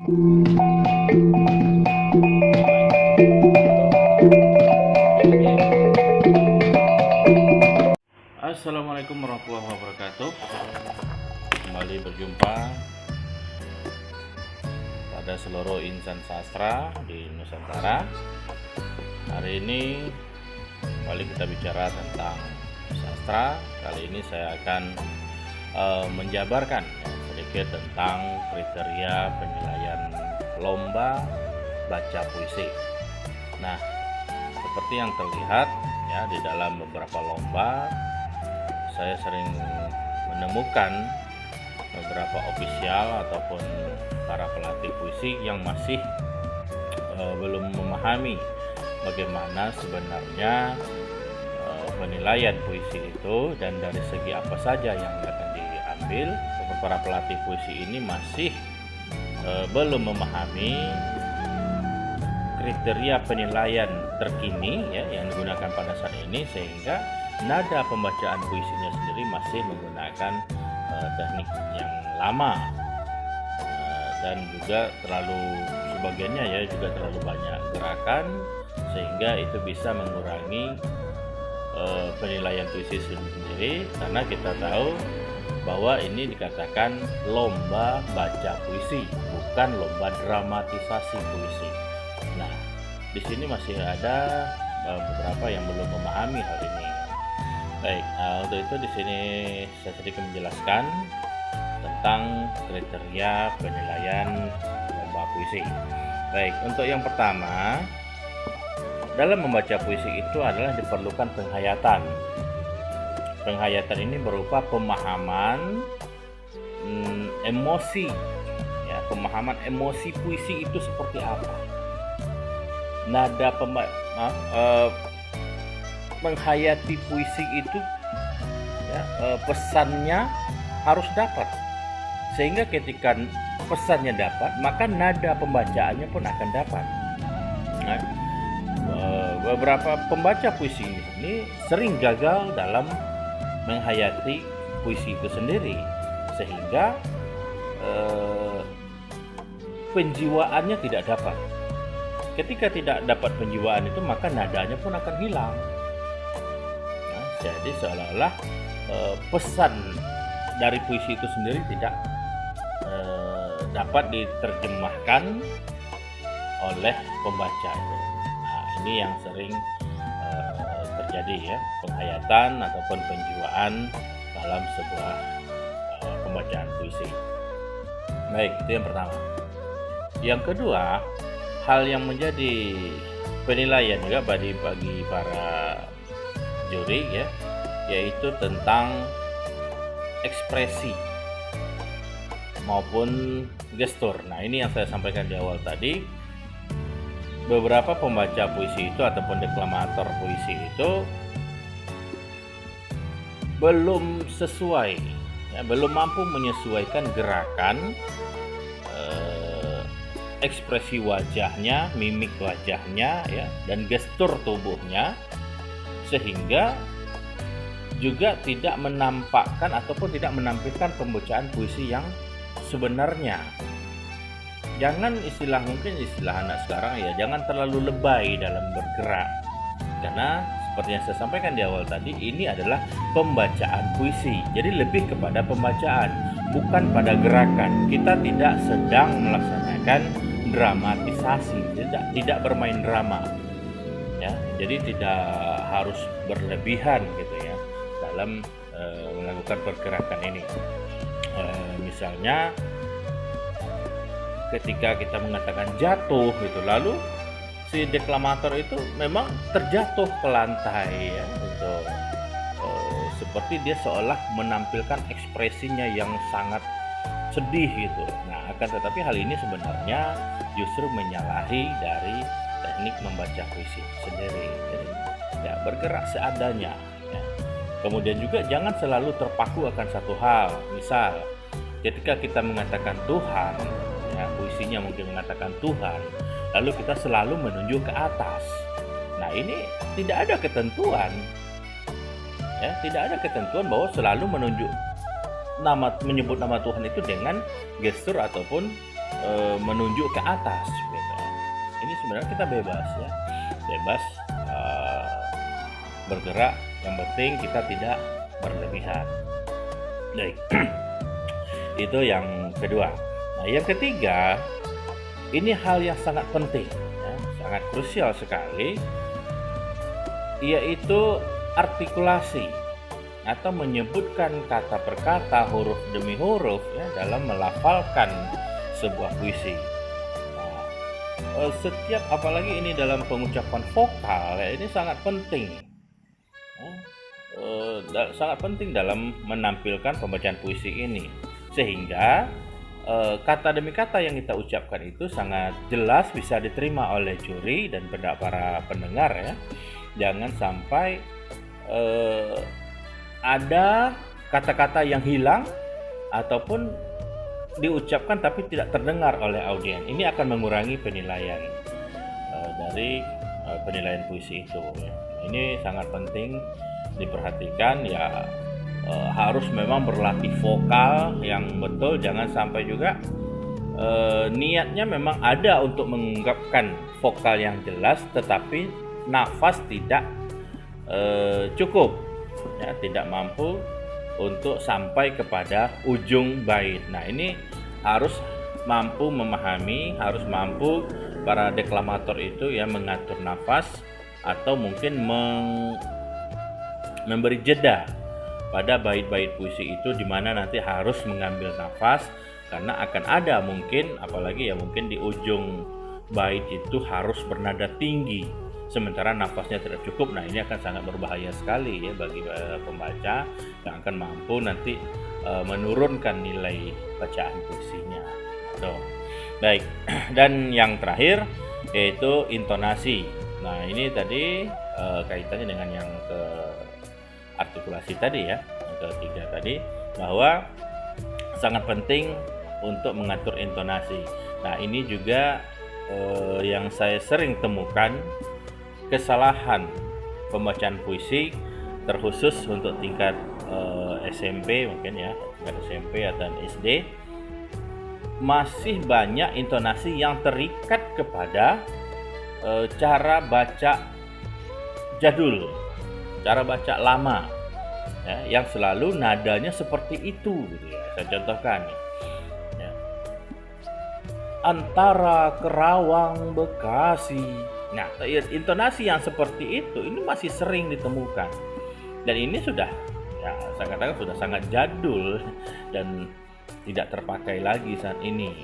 Assalamualaikum warahmatullahi wabarakatuh. Kembali berjumpa pada seluruh insan sastra di Nusantara. Hari ini kembali kita bicara tentang sastra. Kali ini saya akan menjabarkan sedikit tentang kriteria penilaian lomba baca puisi. Nah, seperti yang terlihat ya di dalam beberapa lomba, saya sering menemukan beberapa ofisial ataupun para pelatih puisi yang masih belum memahami bagaimana sebenarnya penilaian puisi itu dan dari segi apa saja yang akan diambil. Para pelatih puisi ini masih belum memahami kriteria penilaian terkini ya yang digunakan pada saat ini, sehingga nada pembacaan puisinya sendiri masih menggunakan teknik yang lama dan juga sebagiannya ya juga terlalu banyak gerakan, sehingga itu bisa mengurangi penilaian puisi sendiri, karena kita tahu bahwa ini dikatakan lomba baca puisi, bukan lomba dramatisasi puisi. Nah, di sini masih ada beberapa yang belum memahami hal ini. Baik, untuk itu di sini saya sedikit menjelaskan tentang kriteria penilaian lomba puisi. Baik, untuk yang pertama, dalam membaca puisi itu adalah diperlukan penghayatan. Penghayatan ini berupa pemahaman emosi, ya, pemahaman emosi puisi itu seperti apa. Nada menghayati puisi itu ya, pesannya harus dapat, sehingga ketika pesannya dapat maka nada pembacaannya pun akan dapat. Nah, beberapa pembaca puisi ini sering gagal dalam menghayati puisi itu sendiri, sehingga penjiwaannya tidak dapat. Ketika tidak dapat penjiwaan itu, maka nadanya pun akan hilang. Nah, jadi seolah-olah pesan dari puisi itu sendiri tidak dapat diterjemahkan oleh pembaca itu. Nah, ini yang sering terjadi ya, penghayatan ataupun penjiwaan dalam sebuah pembacaan puisi. Baik, itu yang pertama. Yang kedua, hal yang menjadi penilaian juga bagi para juri ya, yaitu tentang ekspresi maupun gestur. Nah, ini yang saya sampaikan di awal tadi. Beberapa pembaca puisi itu ataupun deklamator puisi itu belum sesuai, ya, belum mampu menyesuaikan gerakan, ekspresi wajahnya, mimik wajahnya, ya, dan gestur tubuhnya, sehingga juga tidak menampakkan ataupun tidak menampilkan pembacaan puisi yang sebenarnya. Jangan mungkin istilah anak sekarang ya, jangan terlalu lebay dalam bergerak, karena seperti yang saya sampaikan di awal tadi, ini adalah pembacaan puisi, jadi lebih kepada pembacaan, bukan pada gerakan. Kita tidak sedang melaksanakan dramatisasi, tidak bermain drama ya, jadi tidak harus berlebihan gitu ya dalam melakukan pergerakan ini. Misalnya ketika kita mengatakan jatuh gitu, lalu si deklamator itu memang terjatuh ke lantai ya, gitu. Seperti dia seolah menampilkan ekspresinya yang sangat sedih gitu. Nah, akan tetapi hal ini sebenarnya justru menyalahi dari teknik membaca puisi sendiri. Jadi, ya, bergerak seadanya ya. Kemudian juga jangan selalu terpaku akan satu hal. Misal ketika kita mengatakan Tuhan, ya, puisinya mungkin mengatakan Tuhan, lalu kita selalu menunjuk ke atas. Nah, ini tidak ada ketentuan, ya, tidak ada ketentuan bahwa selalu menyebut nama Tuhan itu dengan gestur ataupun menunjuk ke atas gitu. Ini sebenarnya kita bebas ya, bebas bergerak, yang penting kita tidak berlebihan. Baik. Itu yang kedua. Nah, yang ketiga, ini hal yang sangat penting ya, sangat krusial sekali, yaitu artikulasi atau menyebutkan kata per kata, huruf demi huruf ya, dalam melafalkan sebuah puisi. Nah, setiap apalagi ini dalam pengucapan vokal ya, ini sangat penting. Sangat penting dalam menampilkan pembacaan puisi ini, sehingga kata demi kata yang kita ucapkan itu sangat jelas bisa diterima oleh juri dan para pendengar ya. Jangan sampai ada kata-kata yang hilang ataupun diucapkan tapi tidak terdengar oleh audiens. Ini akan mengurangi penilaian dari penilaian puisi itu ya. Ini sangat penting diperhatikan ya, harus memang berlatih vokal yang betul, jangan sampai juga niatnya memang ada untuk mengungkapkan vokal yang jelas tetapi nafas tidak cukup ya, tidak mampu untuk sampai kepada ujung bait. Nah, ini harus mampu memahami, harus mampu para deklamator itu ya mengatur nafas atau mungkin memberi jeda pada bait-bait puisi itu, di mana nanti harus mengambil nafas, karena akan ada mungkin apalagi ya mungkin di ujung bait itu harus bernada tinggi sementara nafasnya tidak cukup. Nah, ini akan sangat berbahaya sekali ya bagi pembaca yang akan mampu nanti menurunkan nilai bacaan puisinya. Tuh. Baik, dan yang terakhir yaitu intonasi. Nah, ini tadi kaitannya dengan yang ke artikulasi tadi ya, yang ketiga tadi, bahwa sangat penting untuk mengatur intonasi. Nah, ini juga yang saya sering temukan kesalahan pembacaan puisi, terkhusus untuk tingkat SMP mungkin ya, tingkat SMP atau SD, masih banyak intonasi yang terikat kepada cara baca jadul, cara baca lama ya, yang selalu nadanya seperti itu gitu ya. Saya contohkan ya. Antara Kerawang Bekasi. Nah, intonasi yang seperti itu ini masih sering ditemukan, dan ini sudah ya, saya katakan sudah sangat jadul dan tidak terpakai lagi saat ini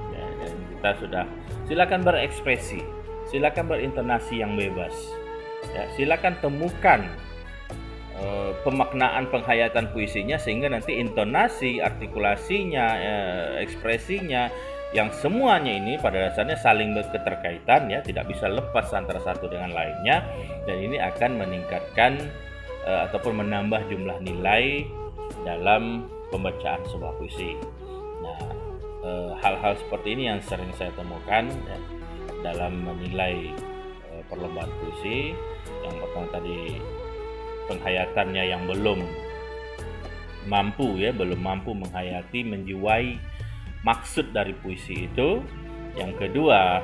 ya. Dan kita sudah, silakan berekspresi, silakan berintonasi yang bebas ya, silakan temukan pemaknaan penghayatan puisinya sehingga nanti intonasi, artikulasinya, ekspresinya, yang semuanya ini pada dasarnya saling berketerkaitan ya, tidak bisa lepas antara satu dengan lainnya, dan ini akan meningkatkan ataupun menambah jumlah nilai dalam pembacaan sebuah puisi. Nah, hal-hal seperti ini yang sering saya temukan ya, dalam menilai perlombaan puisi. Yang pertama tadi, penghayatannya yang belum mampu menghayati, menjiwai maksud dari puisi itu. Yang kedua,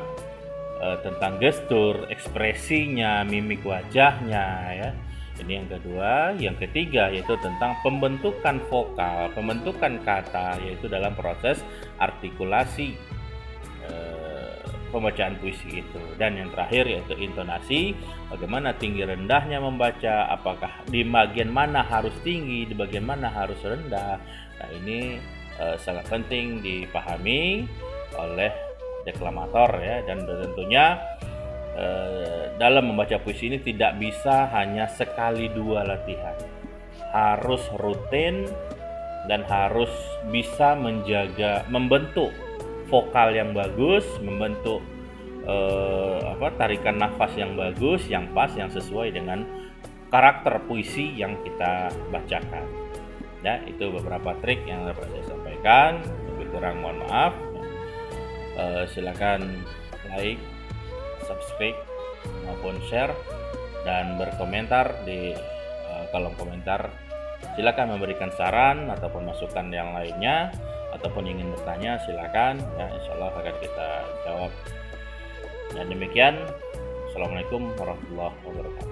tentang gestur, ekspresinya, mimik wajahnya ya. Ini yang kedua. Yang ketiga yaitu tentang pembentukan vokal, pembentukan kata, yaitu dalam proses artikulasi pembacaan puisi itu. Dan yang terakhir yaitu intonasi, bagaimana tinggi rendahnya membaca, apakah di bagian mana harus tinggi, di bagian mana harus rendah. Nah, ini sangat penting dipahami oleh deklamator ya, dan tentunya dalam membaca puisi ini tidak bisa hanya sekali dua latihan, harus rutin dan harus bisa membentuk vokal yang bagus, membentuk tarikan nafas yang bagus, yang pas, yang sesuai dengan karakter puisi yang kita bacakan. Ya, itu beberapa trik yang dapat saya sampaikan. Lebih kurang mohon maaf. Silakan like, subscribe maupun share dan berkomentar di kolom komentar. Silakan memberikan saran ataupun masukan yang lainnya. ataupun ingin bertanya silakan ya, insya Allah akan kita jawab. Dan demikian, Assalamualaikum warahmatullahi wabarakatuh.